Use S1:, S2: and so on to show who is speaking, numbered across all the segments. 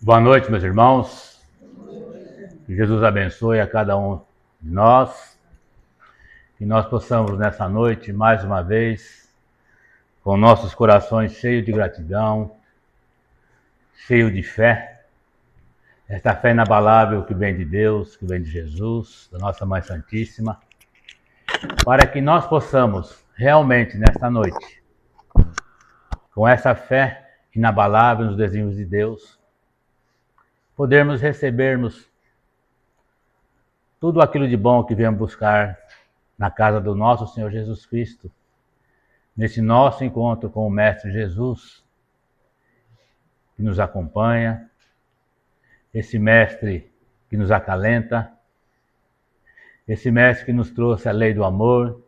S1: Boa noite, meus irmãos. Que Jesus abençoe a cada um de nós. Que nós possamos nessa noite, mais uma vez, com nossos corações cheios de gratidão, cheios de fé, esta fé inabalável que vem de Deus, que vem de Jesus, da nossa Mãe Santíssima, para que nós possamos realmente nesta noite, com essa fé inabalável nos desígnios de Deus, podermos recebermos tudo aquilo de bom que viemos buscar na casa do nosso Senhor Jesus Cristo, nesse nosso encontro com o Mestre Jesus, que nos acompanha, esse Mestre que nos acalenta, esse Mestre que nos trouxe a lei do amor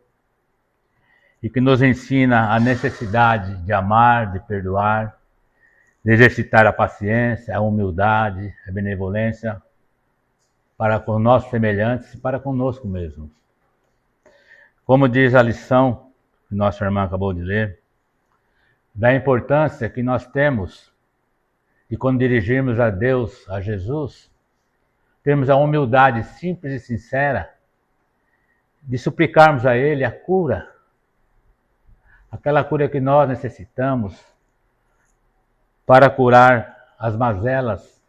S1: e que nos ensina a necessidade de amar, de perdoar, de exercitar a paciência, a humildade, a benevolência para com nossos semelhantes e para conosco mesmos. Como diz a lição que nossa irmã acabou de ler, da importância que nós temos de quando dirigirmos a Deus, a Jesus, termos a humildade simples e sincera de suplicarmos a Ele a cura, aquela cura que nós necessitamos para curar as mazelas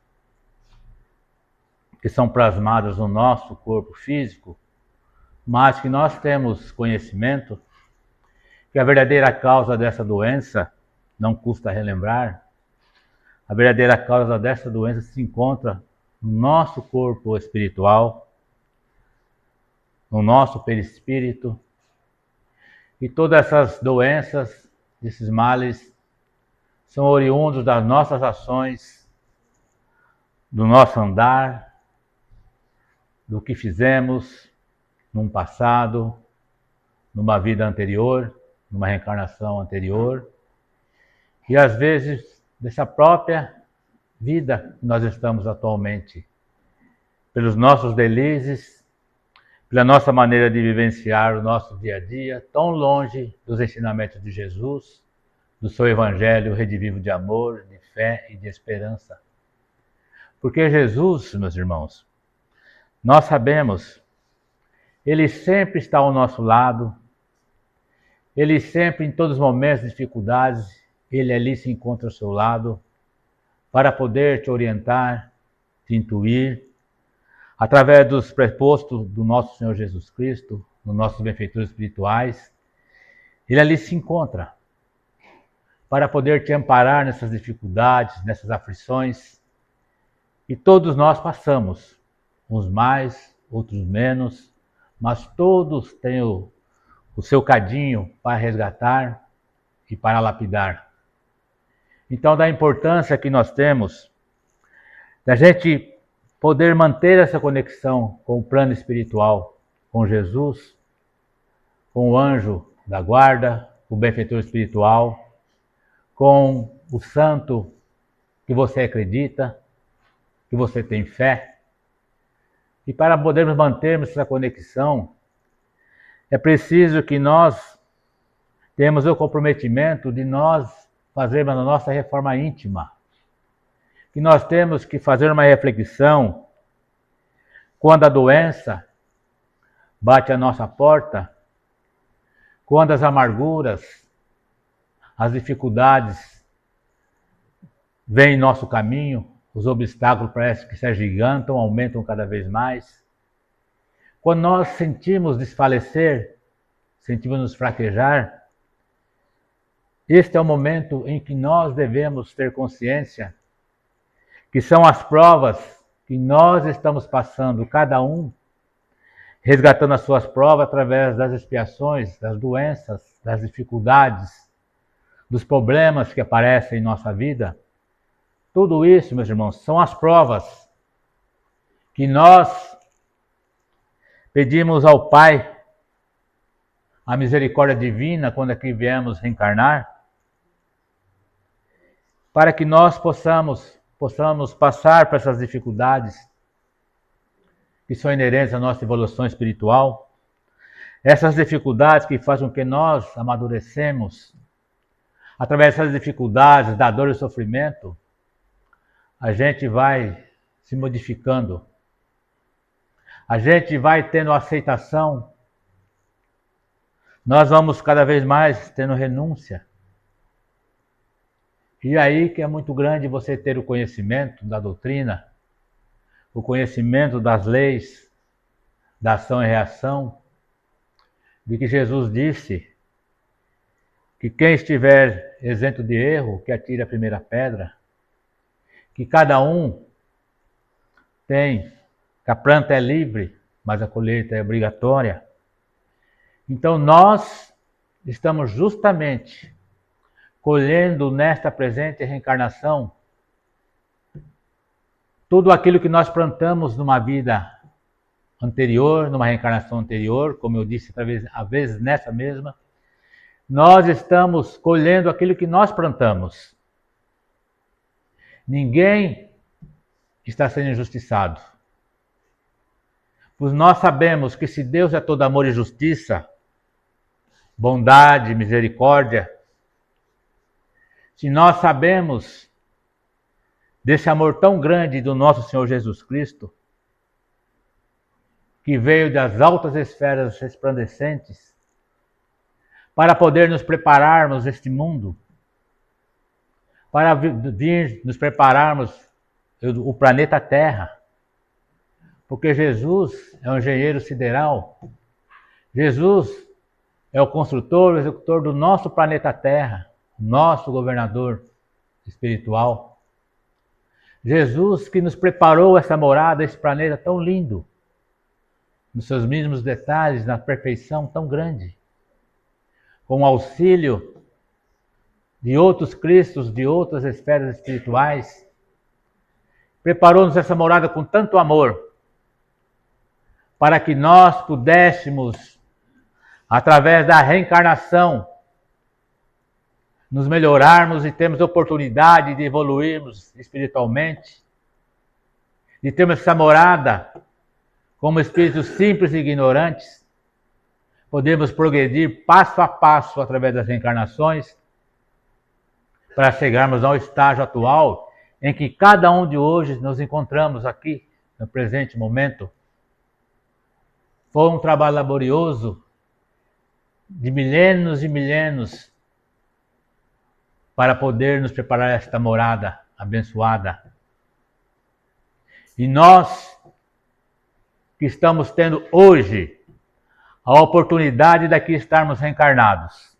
S1: que são plasmadas no nosso corpo físico, mas que nós temos conhecimento que a verdadeira causa dessa doença, não custa relembrar, a verdadeira causa dessa doença se encontra no nosso corpo espiritual, no nosso perispírito, e todas essas doenças, esses males, são oriundos das nossas ações, do nosso andar, do que fizemos num passado, numa vida anterior, numa reencarnação anterior, e às vezes dessa própria vida que nós estamos atualmente, pelos nossos deslizes, pela nossa maneira de vivenciar o nosso dia a dia, tão longe dos ensinamentos de Jesus, do seu Evangelho redivivo de amor, de fé e de esperança. Porque Jesus, meus irmãos, nós sabemos, Ele sempre está ao nosso lado, Ele sempre, em todos os momentos de dificuldades, Ele ali se encontra ao seu lado para poder te orientar, te intuir, através dos prespostos do nosso Senhor Jesus Cristo, dos nossos benfeitores espirituais. Ele ali se encontra para poder te amparar nessas dificuldades, nessas aflições. E todos nós passamos, uns mais, outros menos, mas todos têm o seu cadinho para resgatar e para lapidar. Então, da importância que nós temos da gente poder manter essa conexão com o plano espiritual, com Jesus, com o anjo da guarda, o benfeitor espiritual, com o santo que você acredita, que você tem fé. E para podermos mantermos essa conexão, é preciso que nós tenhamos o comprometimento de nós fazermos a nossa reforma íntima. Que nós temos que fazer uma reflexão quando a doença bate à nossa porta, quando as amarguras, as dificuldades vêm em nosso caminho, os obstáculos parecem que se agigantam, aumentam cada vez mais. Quando nós sentimos desfalecer, sentimos nos fraquejar, este é o momento em que nós devemos ter consciência que são as provas que nós estamos passando, cada um resgatando as suas provas através das expiações, das doenças, das dificuldades, dos problemas que aparecem em nossa vida. Tudo isso, meus irmãos, são as provas que nós pedimos ao Pai, a misericórdia divina, quando aqui viemos reencarnar, para que nós possamos passar por essas dificuldades que são inerentes à nossa evolução espiritual, essas dificuldades que fazem com que nós amadurecemos, através dessas dificuldades, da dor e do sofrimento, a gente vai se modificando, a gente vai tendo aceitação, nós vamos cada vez mais tendo renúncia. E aí que é muito grande você ter o conhecimento da doutrina, o conhecimento das leis, da ação e reação, de que Jesus disse que quem estiver isento de erro, que atire a primeira pedra, que cada um tem, que a planta é livre, mas a colheita é obrigatória. Então nós estamos justamente colhendo nesta presente reencarnação tudo aquilo que nós plantamos numa vida anterior, numa reencarnação anterior, como eu disse às vezes nessa mesma, nós estamos colhendo aquilo que nós plantamos. Ninguém está sendo injustiçado. Pois nós sabemos que se Deus é todo amor e justiça, bondade, misericórdia, se nós sabemos desse amor tão grande do nosso Senhor Jesus Cristo, que veio das altas esferas resplandecentes, para poder nos prepararmos neste mundo, para vir nos prepararmos o planeta Terra, porque Jesus é um engenheiro sideral, Jesus é o construtor, o executor do nosso planeta Terra, nosso governador espiritual. Jesus que nos preparou essa morada, esse planeta tão lindo, nos seus mínimos detalhes, na perfeição tão grande, com o auxílio de outros Cristos, de outras esferas espirituais, preparou-nos essa morada com tanto amor, para que nós pudéssemos, através da reencarnação, nos melhorarmos e termos oportunidade de evoluirmos espiritualmente, de termos essa morada como espíritos simples e ignorantes, podemos progredir passo a passo através das reencarnações, para chegarmos ao estágio atual em que cada um de hoje nos encontramos aqui, no presente momento. Foi um trabalho laborioso de milênios e milênios para poder nos preparar esta morada abençoada. E nós que estamos tendo hoje a oportunidade daqui estarmos reencarnados,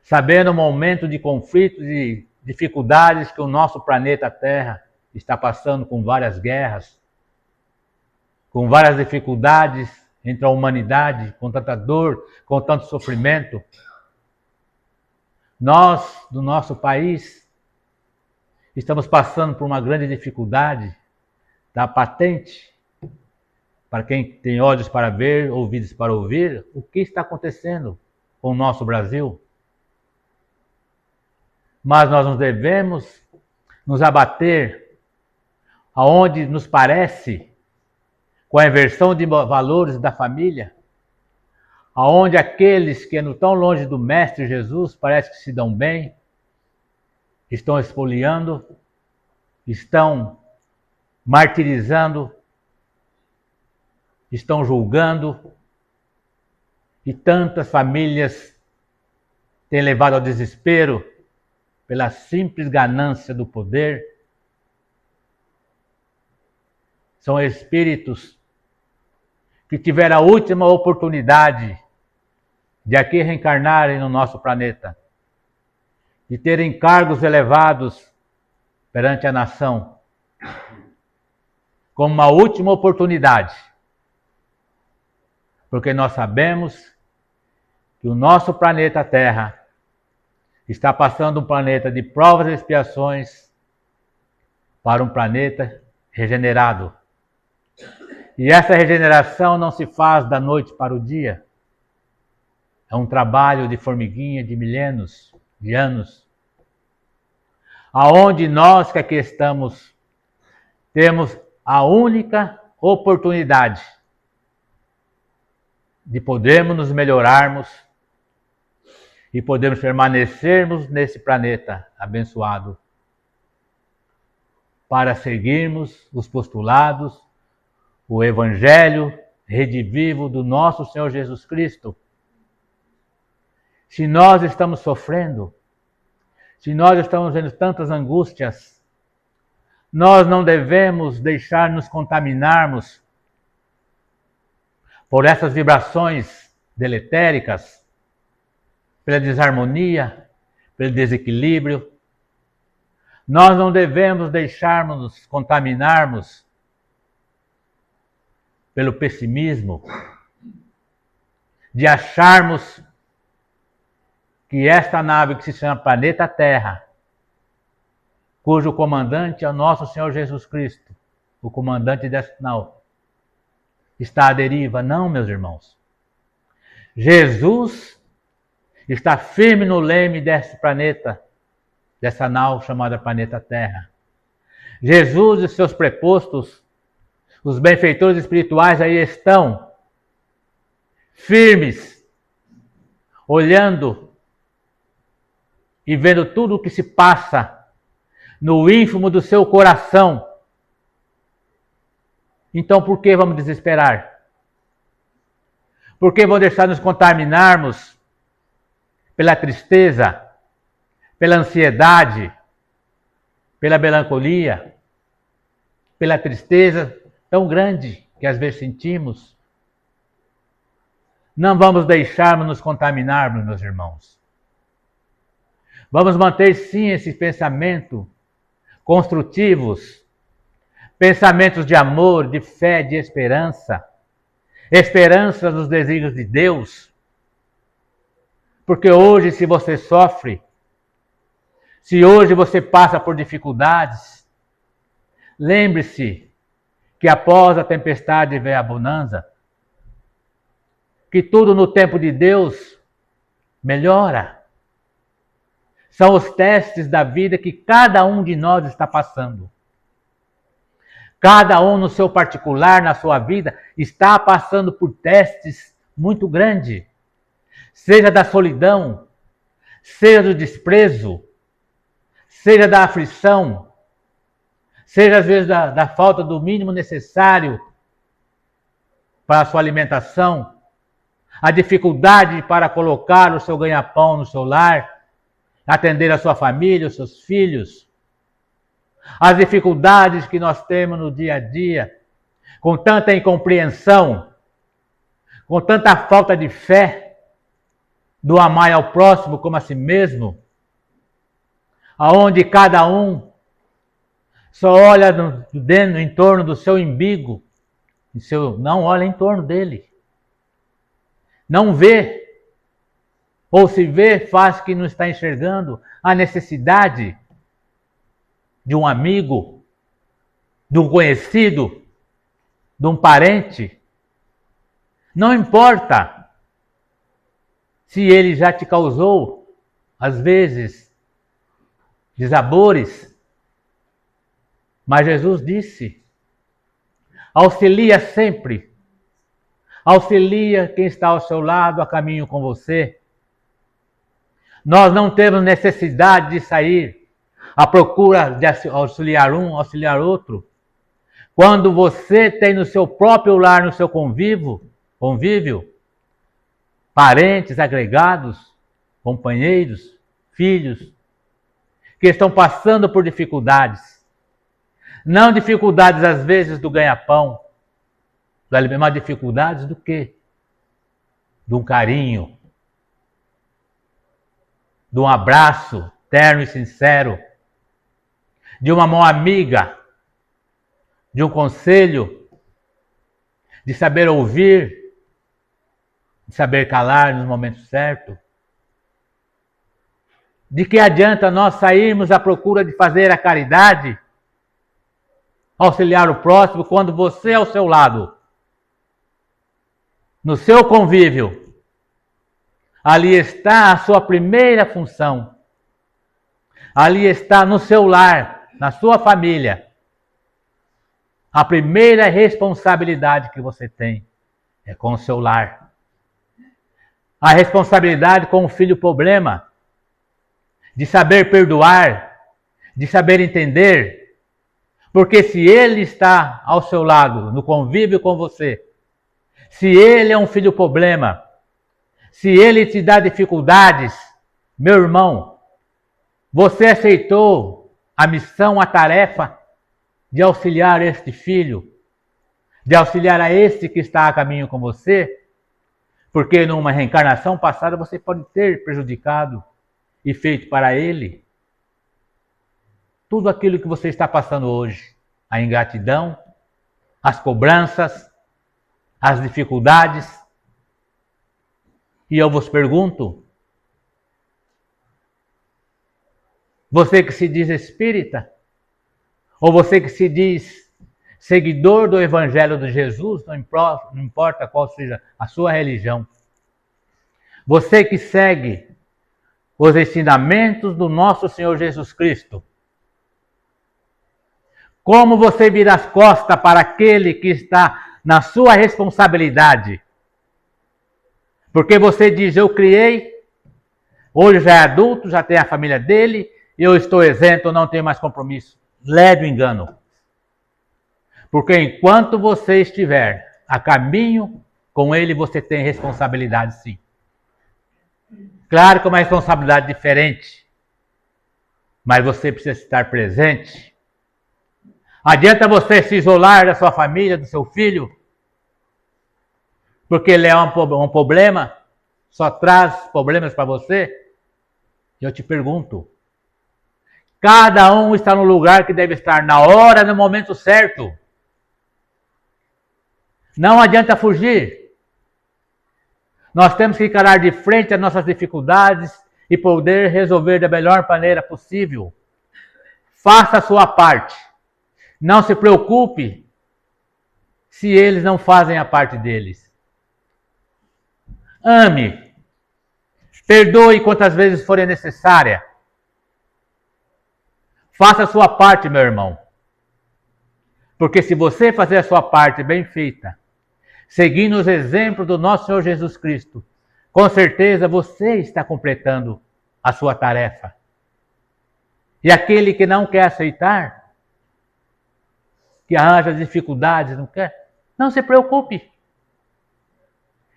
S1: sabendo o momento de conflitos e dificuldades que o nosso planeta Terra está passando, com várias guerras, com várias dificuldades entre a humanidade, com tanta dor, com tanto sofrimento. Nós, do nosso país, estamos passando por uma grande dificuldade, está patente, para quem tem olhos para ver, ouvidos para ouvir, o que está acontecendo com o nosso Brasil. Mas nós não devemos nos abater aonde nos parece, com a inversão de valores da família, aonde aqueles que andam tão longe do Mestre Jesus parece que se dão bem, estão expoliando, estão martirizando, estão julgando, e tantas famílias têm levado ao desespero pela simples ganância do poder. São espíritos que tiveram a última oportunidade de aqui reencarnarem no nosso planeta, de terem cargos elevados perante a nação, como uma última oportunidade, porque nós sabemos que o nosso planeta Terra está passando um planeta de provas e expiações para um planeta regenerado. E essa regeneração não se faz da noite para o dia. É um trabalho de formiguinha, de milênios, de anos. Aonde nós que aqui estamos, temos a única oportunidade de podermos nos melhorarmos e podermos permanecermos nesse planeta abençoado. para seguirmos os postulados, o Evangelho redivivo do nosso Senhor Jesus Cristo. Se nós estamos sofrendo, se nós estamos vendo tantas angústias, nós não devemos deixar nos contaminarmos por essas vibrações deletéricas, pela desarmonia, pelo desequilíbrio. Nós não devemos deixarmos nos contaminarmos pelo pessimismo, de acharmos que esta nave que se chama planeta Terra, cujo comandante é o nosso Senhor Jesus Cristo, o comandante desta nave, está à deriva. Não, meus irmãos. Jesus está firme no leme desse planeta, dessa nau chamada planeta Terra. Jesus e seus prepostos, os benfeitores espirituais aí estão firmes, olhando e vendo tudo o que se passa no ínfimo do seu coração. Então por que vamos desesperar? Por que vamos deixar nos contaminarmos pela tristeza, pela ansiedade, pela melancolia, pela tristeza tão grande que às vezes sentimos? Não vamos deixarmos nos contaminarmos, meus irmãos. Vamos manter sim esse pensamento construtivos, pensamentos de amor, de fé, de esperança, esperança nos desígnios de Deus. Porque hoje, se você sofre, se hoje você passa por dificuldades, lembre-se que após a tempestade vem a bonança, que tudo no tempo de Deus melhora. São os testes da vida que cada um de nós está passando. Cada um no seu particular, na sua vida, está passando por testes muito grandes. Seja da solidão, seja do desprezo, seja da aflição, seja às vezes da falta do mínimo necessário para a sua alimentação, a dificuldade para colocar o seu ganha-pão no seu lar, atender a sua família, os seus filhos, as dificuldades que nós temos no dia a dia, com tanta incompreensão, com tanta falta de fé, do amar ao próximo como a si mesmo, aonde cada um só olha no entorno do seu umbigo, não olha em torno dele, não vê, ou se vê, faz que não está enxergando a necessidade de um amigo, de um conhecido, de um parente. Não importa se ele já te causou, às vezes, desabores, mas Jesus disse: auxilia sempre, auxilia quem está ao seu lado, a caminho com você. Nós não temos necessidade de sair à procura de auxiliar um, auxiliar outro. Quando você tem no seu próprio lar, no seu convívio, parentes, agregados, companheiros, filhos, que estão passando por dificuldades. Não dificuldades, às vezes, do ganha-pão, mas dificuldades do quê? De um carinho, de um abraço terno e sincero, de uma mão amiga, de um conselho, de saber ouvir, de saber calar nos momentos certos. De que adianta nós sairmos à procura de fazer a caridade, auxiliar o próximo, quando você ao seu lado, no seu convívio, ali está a sua primeira função. Ali está no seu lar, na sua família. A primeira responsabilidade que você tem é com o seu lar. A responsabilidade com o filho problema, de saber perdoar, de saber entender, Porque se ele está ao seu lado, no convívio com você, se ele é um filho problema, se ele te dá dificuldades, meu irmão, você aceitou a missão, a tarefa de auxiliar este filho, de auxiliar a este que está a caminho com você? Porque numa reencarnação passada você pode ter prejudicado e feito para ele tudo aquilo que você está passando hoje. A ingratidão, as cobranças, as dificuldades. E eu vos pergunto, você que se diz espírita, ou você que se diz seguidor do Evangelho de Jesus, não importa qual seja a sua religião, você que segue os ensinamentos do nosso Senhor Jesus Cristo, como você vira as costas para aquele que está na sua responsabilidade? Porque você diz, eu criei, hoje já é adulto, já tem a família dele, eu estou isento, não tenho mais compromisso. Leve o engano. Porque enquanto você estiver a caminho com ele, você tem responsabilidade, sim. Claro que é uma responsabilidade diferente, mas você precisa estar presente. Adianta você se isolar da sua família, do seu filho, porque ele é um problema, só traz problemas para você? Eu te pergunto, cada um está no lugar que deve estar, na hora, no momento certo. Não adianta fugir. Nós temos que encarar de frente as nossas dificuldades e poder resolver da melhor maneira possível. Faça a sua parte. Não se preocupe se eles não fazem a parte deles. Ame. Perdoe quantas vezes forem necessária. Faça a sua parte, meu irmão. Porque se você fazer a sua parte bem feita, seguindo os exemplos do nosso Senhor Jesus Cristo, com certeza você está completando a sua tarefa. E aquele que não quer aceitar, que arranja dificuldades, não quer, não se preocupe.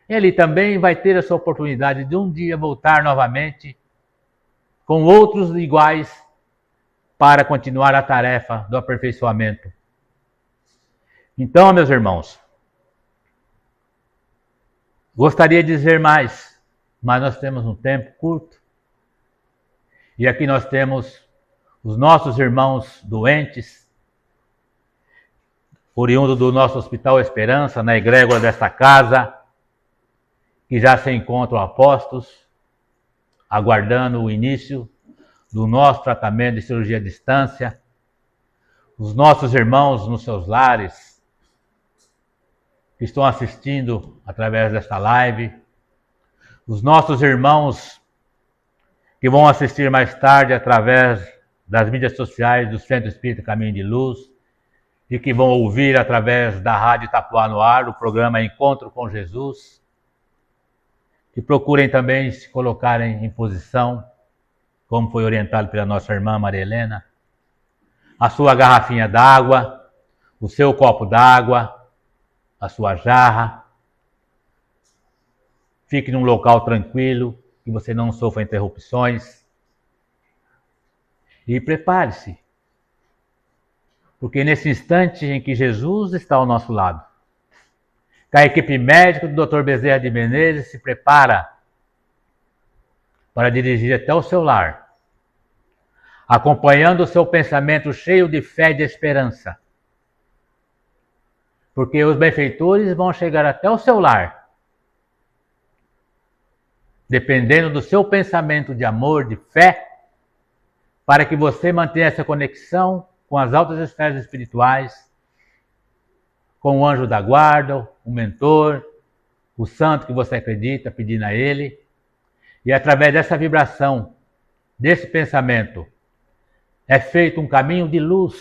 S1: Ele também vai ter a sua oportunidade de um dia voltar novamente com outros iguais para continuar a tarefa do aperfeiçoamento. Então, meus irmãos, gostaria de dizer mais, mas nós temos um tempo curto. E aqui nós temos os nossos irmãos doentes, oriundo do nosso Hospital Esperança, na egrégora desta casa, que já se encontram apostos, aguardando o início do nosso tratamento de cirurgia à distância. Os nossos irmãos nos seus lares, que estão assistindo através desta live, os nossos irmãos que vão assistir mais tarde através das mídias sociais do Centro Espírita Caminho de Luz e que vão ouvir através da Rádio Itapuã no Ar, o programa Encontro com Jesus, que procurem também se colocarem em posição, como foi orientado pela nossa irmã Maria Helena, a sua garrafinha d'água, o seu copo d'água, a sua jarra. Fique num local tranquilo, que você não sofra interrupções. E prepare-se, porque nesse instante em que Jesus está ao nosso lado, que a equipe médica do Dr. Bezerra de Menezes se prepara para dirigir até o seu lar, acompanhando o seu pensamento cheio de fé e de esperança. Porque os benfeitores vão chegar até o seu lar, dependendo do seu pensamento de amor, de fé, para que você mantenha essa conexão com as altas esferas espirituais, com o anjo da guarda, o mentor, o santo que você acredita, pedindo a ele. E através dessa vibração, desse pensamento, é feito um caminho de luz,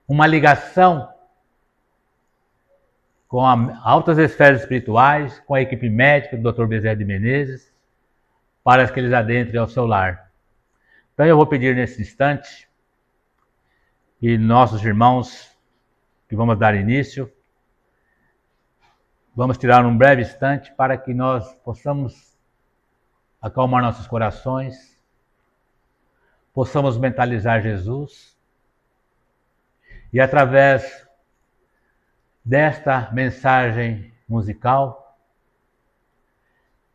S1: uma ligação com as altas esferas espirituais, com a equipe médica do Dr. Bezerra de Menezes, para que eles adentrem ao seu lar. Então eu vou pedir nesse instante e nossos irmãos que vamos dar início, vamos tirar um breve instante para que nós possamos acalmar nossos corações, possamos mentalizar Jesus e através desta mensagem musical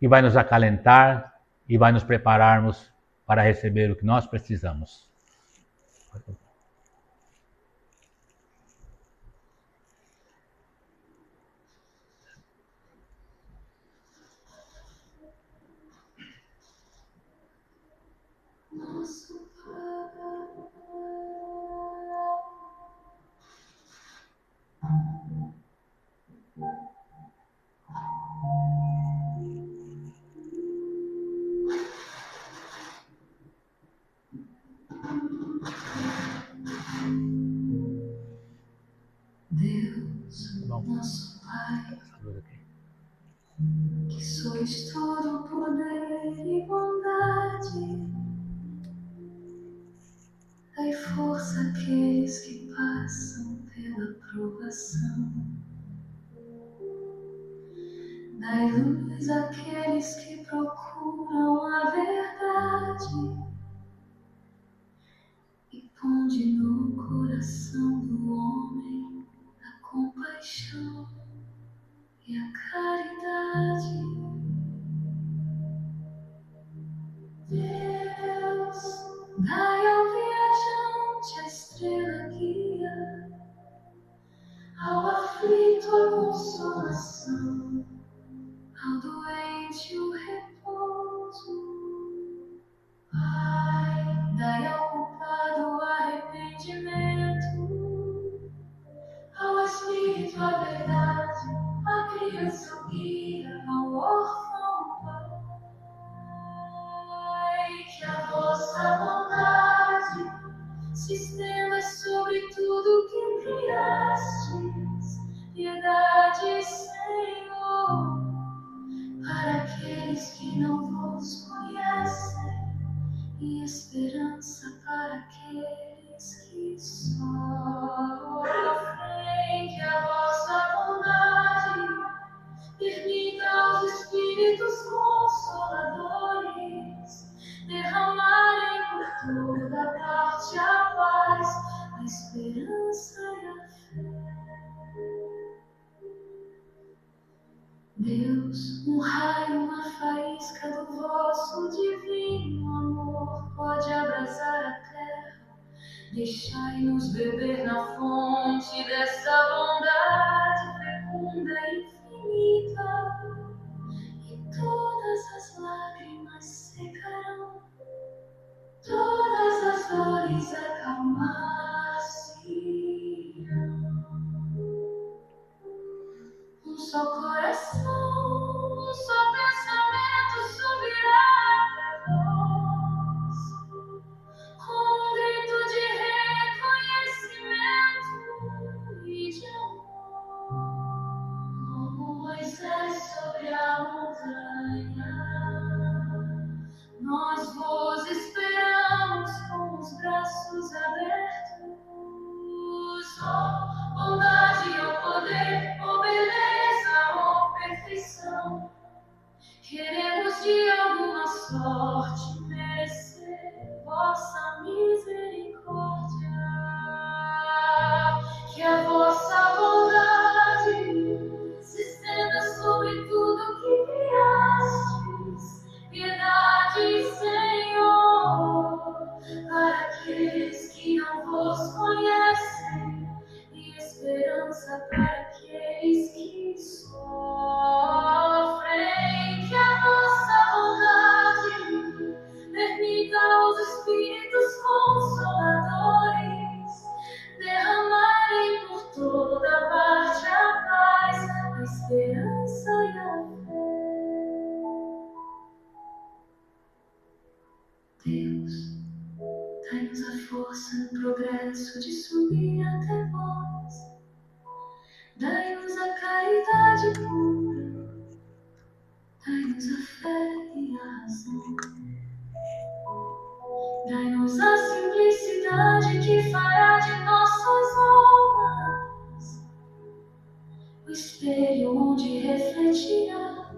S1: que vai nos acalentar e vai nos prepararmos para receber o que nós precisamos.
S2: Deus, nosso Pai, que sois todo poder e bondade, dai força àqueles que passam pela provação, dai luz àqueles que procuram a verdade e ponde no coração do homem a compaixão e a caridade. Deus, dai ao viajante a estrela guia, ao aflito a consolação, ao doente o repouso. Pai, dai ao culpado o arrependimento, ao espírito a verdade, à criança o guia, ao órfão o pai. Que a vossa bondade se estenda sobre tudo que criastes, piedade, Senhor, para aqueles que não vos conhecem, e esperança para aqueles que sofrem. Que a vossa bondade permita aos Espíritos Consoladores derramarem por toda parte a paz, a esperança e a fé. Deus, um raio, uma faísca do vosso divino amor pode abrasar a terra. Deixai-nos beber na fonte dessa bondade fecunda e infinita, e todas as lágrimas secarão, todas as dores acalmar-se-ão. Um só coração, um só pensamento subirá até vós, com um grito de reconhecimento e de amor, como Moisés sobre a montanha. Nós vos esperamos com os braços abertos, ó bondade, ó poder, ó beleza, ó perfeição. Queremos de alguma sorte merecer vossa misericórdia. Que a vossa bondade se estenda sobre tudo que criastes, piedade, Senhor, para aqueles que não vos conhecem, e esperança para aqueles que sofrem. Que a vossa bondade permita aos Espíritos Consoladores derramarem por toda parte a paz, a esperança e a fé. Deus, dai-nos a força no progresso de subir até vós. Dai-nos a caridade pura, dai-nos a fé e a razão. Dai-nos a simplicidade que fará de nós refletirá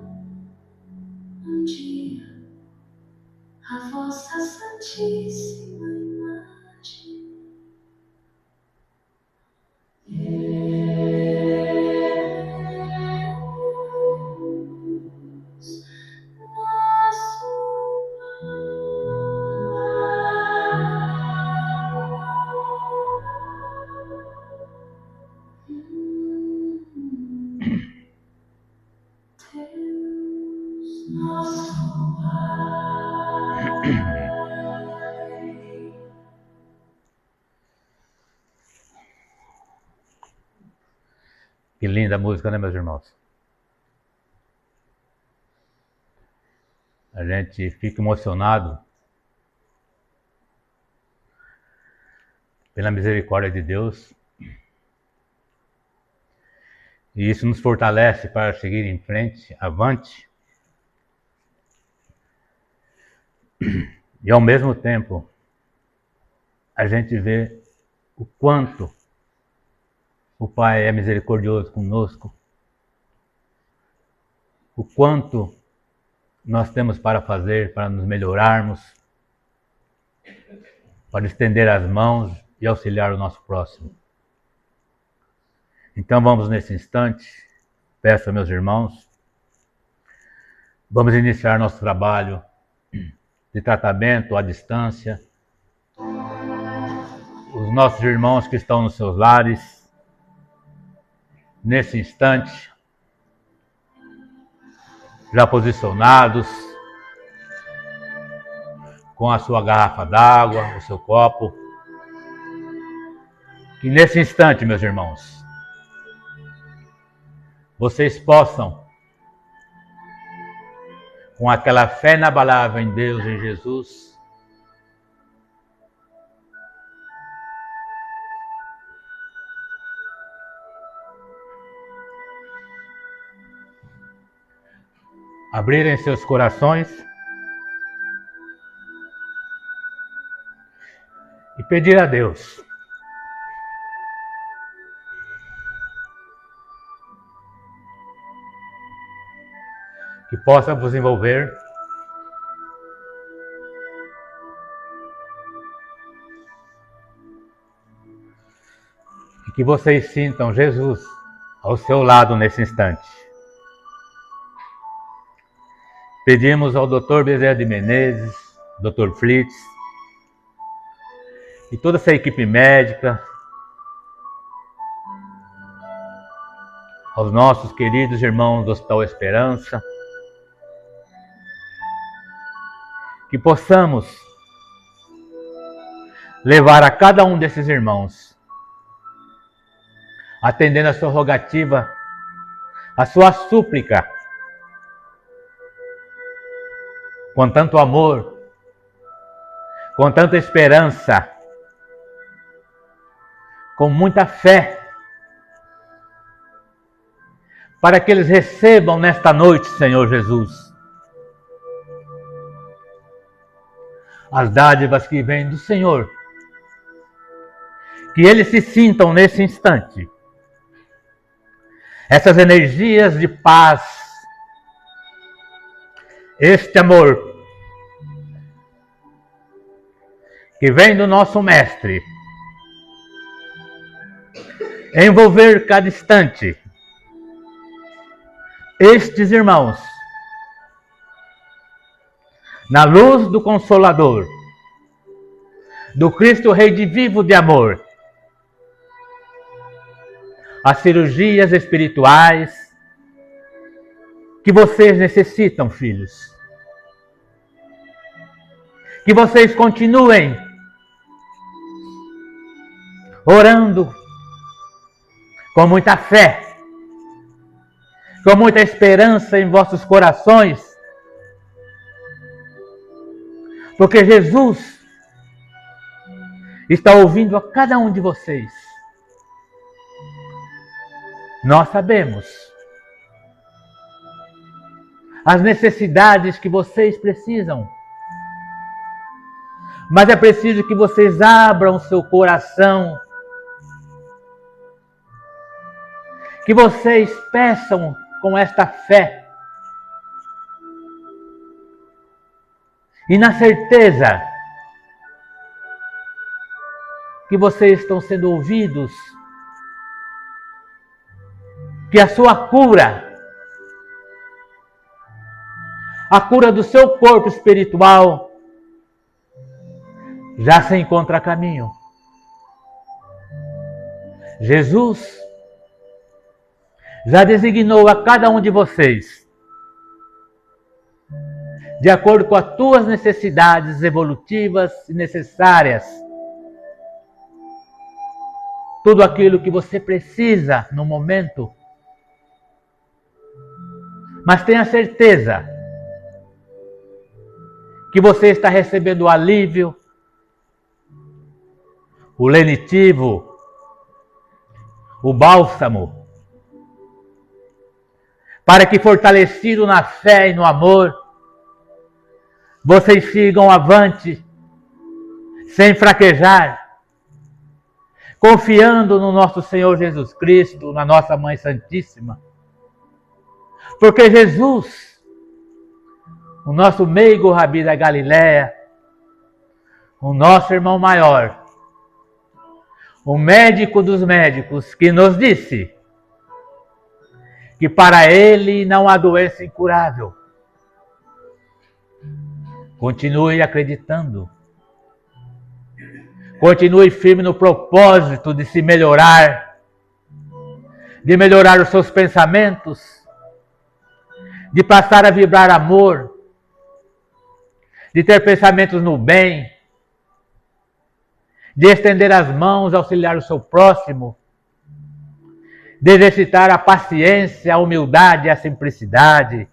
S2: um dia a vossa santíssima imagem. Deus, nosso Pai. Deus, nosso Pai.
S1: Que linda música, né, meus irmãos? A gente fica emocionado pela misericórdia de Deus. E isso nos fortalece para seguir em frente, avante. E ao mesmo tempo, a gente vê o quanto o Pai é misericordioso conosco, o quanto nós temos para fazer, para nos melhorarmos, para estender as mãos e auxiliar o nosso próximo. Então vamos nesse instante, peço a meus irmãos, vamos iniciar nosso trabalho de tratamento à distância. Os nossos irmãos que estão nos seus lares, nesse instante, já posicionados, com a sua garrafa d'água, o seu copo. Que nesse instante, meus irmãos, vocês possam, com aquela fé inabalável em Deus, em Jesus, abrirem seus corações e pedir a Deus que possa vos envolver e que vocês sintam Jesus ao seu lado nesse instante. Pedimos ao Dr. Bezerra de Menezes, Dr. Flitz e toda essa equipe médica, aos nossos queridos irmãos do Hospital Esperança, que possamos levar a cada um desses irmãos, atendendo a sua rogativa, a sua súplica, com tanto amor, com tanta esperança, com muita fé, para que eles recebam nesta noite, Senhor Jesus, as dádivas que vêm do Senhor, que eles se sintam nesse instante, essas energias de paz, este amor que vem do nosso Mestre, envolver cada instante estes irmãos na luz do Consolador, do Cristo Rei de vivo de amor, as cirurgias espirituais que vocês necessitam, filhos. Que vocês continuem orando com muita fé, com muita esperança em vossos corações, porque Jesus está ouvindo a cada um de vocês. Nós sabemos as necessidades que vocês precisam, mas é preciso que vocês abram seu coração, que vocês peçam com esta fé e na certeza que vocês estão sendo ouvidos, que a sua cura, a cura do seu corpo espiritual, já se encontra a caminho. Jesus já designou a cada um de vocês, de acordo com as tuas necessidades evolutivas e necessárias, tudo aquilo que você precisa no momento. Mas tenha certeza que você está recebendo o alívio, o lenitivo, o bálsamo, para que, fortalecido na fé e no amor, vocês sigam avante, sem fraquejar, confiando no nosso Senhor Jesus Cristo, na nossa Mãe Santíssima. Porque Jesus, o nosso meigo Rabi da Galileia, o nosso irmão maior, o médico dos médicos, que nos disse que para ele não há doença incurável. Continue acreditando. Continue firme no propósito de se melhorar, de melhorar os seus pensamentos, de passar a vibrar amor, de ter pensamentos no bem, de estender as mãos, auxiliar o seu próximo, de exercitar a paciência, a humildade e a simplicidade,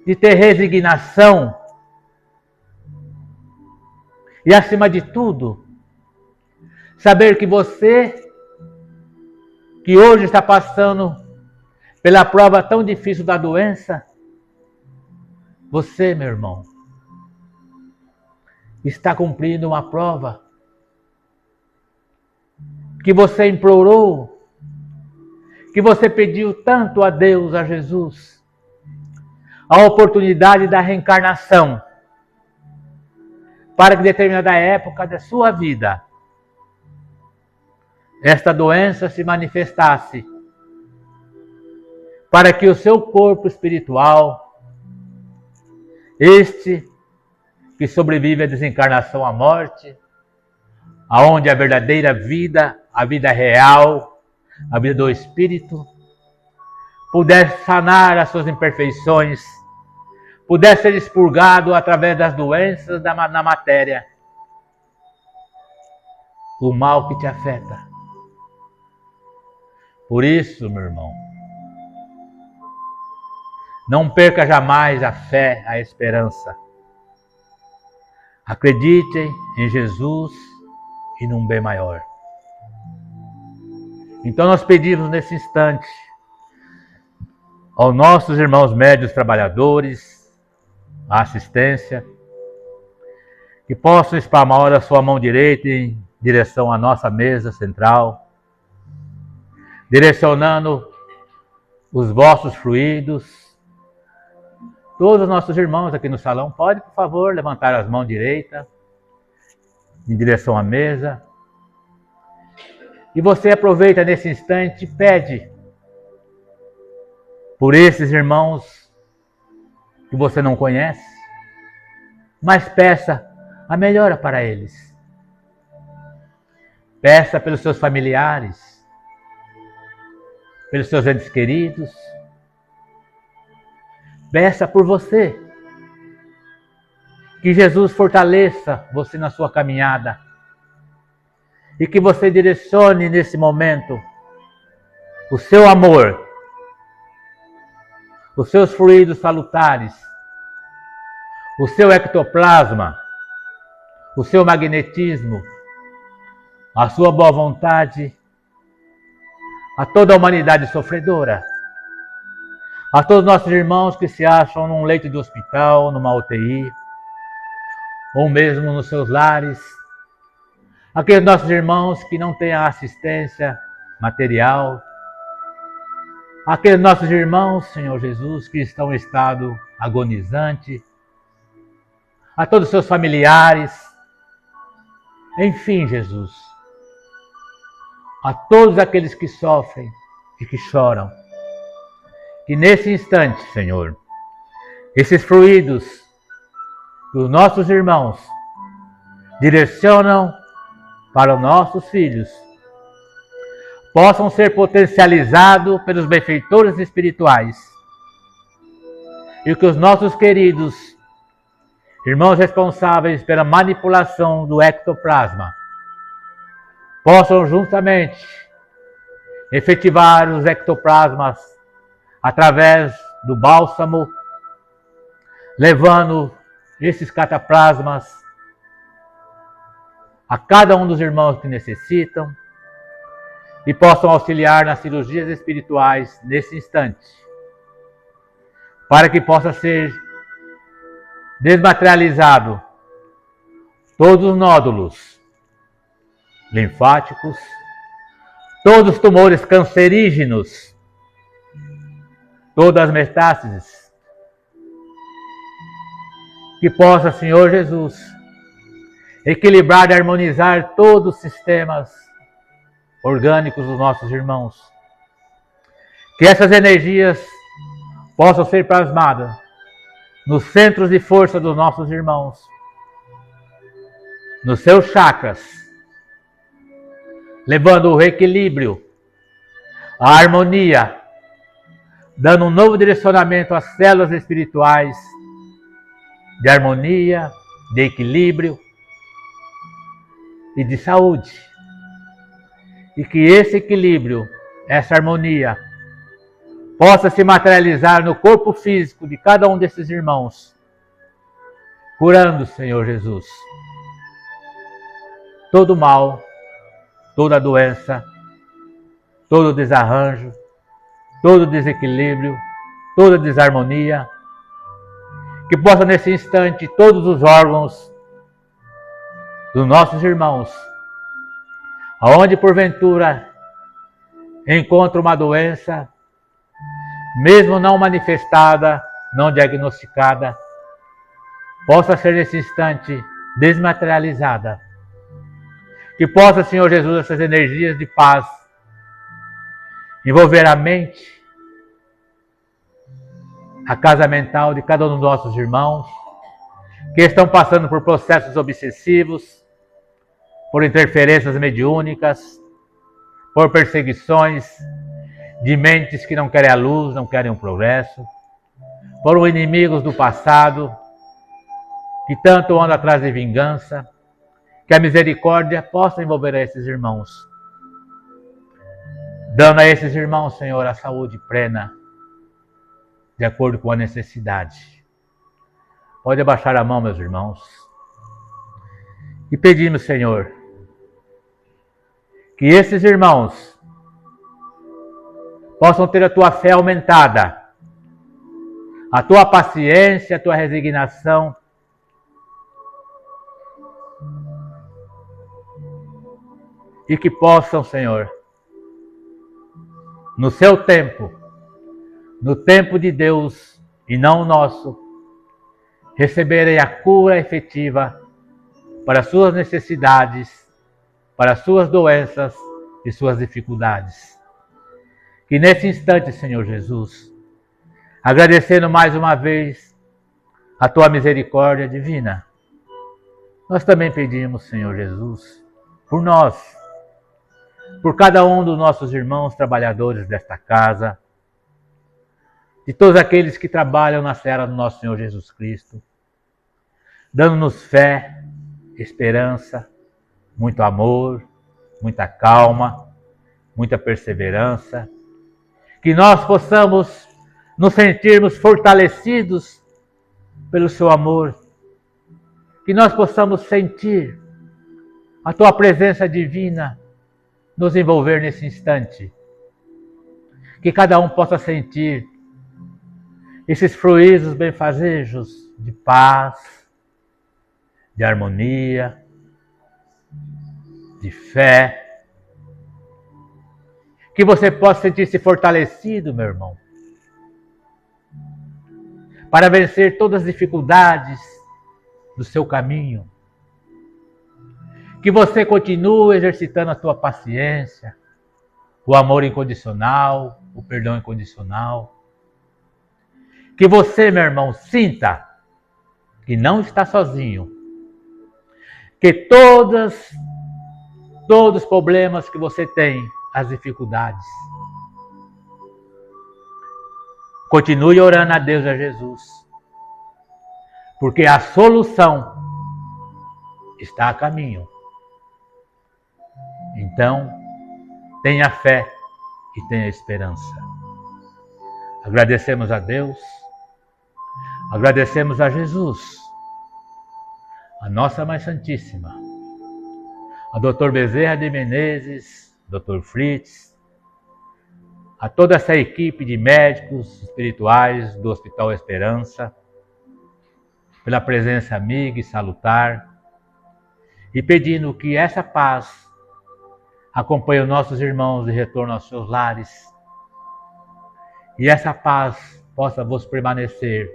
S1: de ter resignação e, acima de tudo, saber que você, que hoje está passando pela prova tão difícil da doença, você, meu irmão, está cumprindo uma prova que você implorou, que você pediu tanto a Deus, a Jesus, a oportunidade da reencarnação, para que em determinada época da sua vida, esta doença se manifestasse, para que o seu corpo espiritual, este que sobrevive à desencarnação, à morte, aonde a verdadeira vida, a vida real, a vida do Espírito, pudesse sanar as suas imperfeições, pudesse ser expurgado através das doenças na matéria, o mal que te afeta. Por isso, meu irmão, não perca jamais a fé, a esperança. Acreditem em Jesus e num bem maior. Então nós pedimos nesse instante aos nossos irmãos médios trabalhadores, a assistência, que possam espalmar a sua mão direita em direção à nossa mesa central, direcionando os vossos fluidos. Todos os nossos irmãos aqui no salão, pode, por favor, levantar as mãos direita em direção à mesa. E você aproveita nesse instante e pede por esses irmãos que você não conhece, mas peça a melhora para eles. Peça pelos seus familiares, pelos seus entes queridos. Peça por você. Que Jesus fortaleça você na sua caminhada. E que você direcione nesse momento o seu amor, os seus fluidos salutares, o seu ectoplasma, o seu magnetismo, a sua boa vontade a toda a humanidade sofredora, a todos os nossos irmãos que se acham num leito de hospital, numa UTI, ou mesmo nos seus lares, aqueles nossos irmãos que não têm a assistência material, aqueles nossos irmãos, Senhor Jesus, que estão em estado agonizante, a todos os seus familiares, enfim, Jesus, a todos aqueles que sofrem e que choram, que nesse instante, Senhor, esses fluidos dos nossos irmãos direcionam para os nossos filhos, possam ser potencializados pelos benfeitores espirituais e que os nossos queridos irmãos responsáveis pela manipulação do ectoplasma possam juntamente efetivar os ectoplasmas através do bálsamo, levando esses cataplasmas a cada um dos irmãos que necessitam e possam auxiliar nas cirurgias espirituais nesse instante, para que possa ser desmaterializado todos os nódulos linfáticos, todos os tumores cancerígenos, todas as metástases, que possa, Senhor Jesus, equilibrar e harmonizar todos os sistemas orgânicos dos nossos irmãos. Que essas energias possam ser plasmadas nos centros de força dos nossos irmãos, nos seus chakras, levando o equilíbrio, a harmonia, dando um novo direcionamento às células espirituais de harmonia, de equilíbrio e de saúde. E que esse equilíbrio, essa harmonia, possa se materializar no corpo físico de cada um desses irmãos, curando, Senhor Jesus, todo mal, toda doença, todo desarranjo, todo desequilíbrio, toda desarmonia, que possa nesse instante todos os órgãos dos nossos irmãos, aonde porventura encontra uma doença, mesmo não manifestada, não diagnosticada, possa ser nesse instante desmaterializada. Que possa, Senhor Jesus, essas energias de paz envolver a mente, a casa mental de cada um dos nossos irmãos, que estão passando por processos obsessivos, por interferências mediúnicas, por perseguições de mentes que não querem a luz, não querem o progresso, por inimigos do passado, que tanto andam atrás de vingança. Que a misericórdia possa envolver a esses irmãos, dando a esses irmãos, Senhor, a saúde plena, de acordo com a necessidade. Pode abaixar a mão, meus irmãos, e pedimos, Senhor, que esses irmãos possam ter a tua fé aumentada, a tua paciência, a tua resignação, e que possam, Senhor, no seu tempo, no tempo de Deus e não o nosso, receberem a cura efetiva para as suas necessidades, para as suas doenças e suas dificuldades. Que nesse instante, Senhor Jesus, agradecendo mais uma vez a tua misericórdia divina, nós também pedimos, Senhor Jesus, por nós, por cada um dos nossos irmãos trabalhadores desta casa, de todos aqueles que trabalham na seara do nosso Senhor Jesus Cristo, dando-nos fé, esperança, muito amor, muita calma, muita perseverança, que nós possamos nos sentirmos fortalecidos pelo seu amor, que nós possamos sentir a tua presença divina nos envolver nesse instante. Que cada um possa sentir esses fluidos benfazejos de paz, de harmonia, de fé. Que você possa sentir-se fortalecido, meu irmão, para vencer todas as dificuldades do seu caminho. Que você continue exercitando a sua paciência, o amor incondicional, o perdão incondicional. Que você, meu irmão, sinta que não está sozinho. Que todos os problemas que você tem, as dificuldades, continue orando a Deus, a Jesus. Porque a solução está a caminho. Então, tenha fé e tenha esperança. Agradecemos a Deus, agradecemos a Jesus, a nossa Mãe Santíssima, a Dr. Bezerra de Menezes, Dr. Fritz, a toda essa equipe de médicos espirituais do Hospital Esperança, pela presença amiga e salutar, e pedindo que essa paz acompanhe os nossos irmãos de retorno aos seus lares, e essa paz possa vos permanecer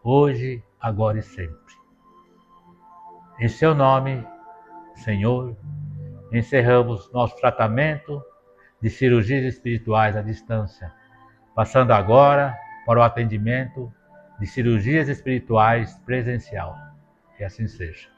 S1: hoje, agora e sempre. Em seu nome, Senhor, encerramos nosso tratamento de cirurgias espirituais à distância, passando agora para o atendimento de cirurgias espirituais presencial. Que assim seja.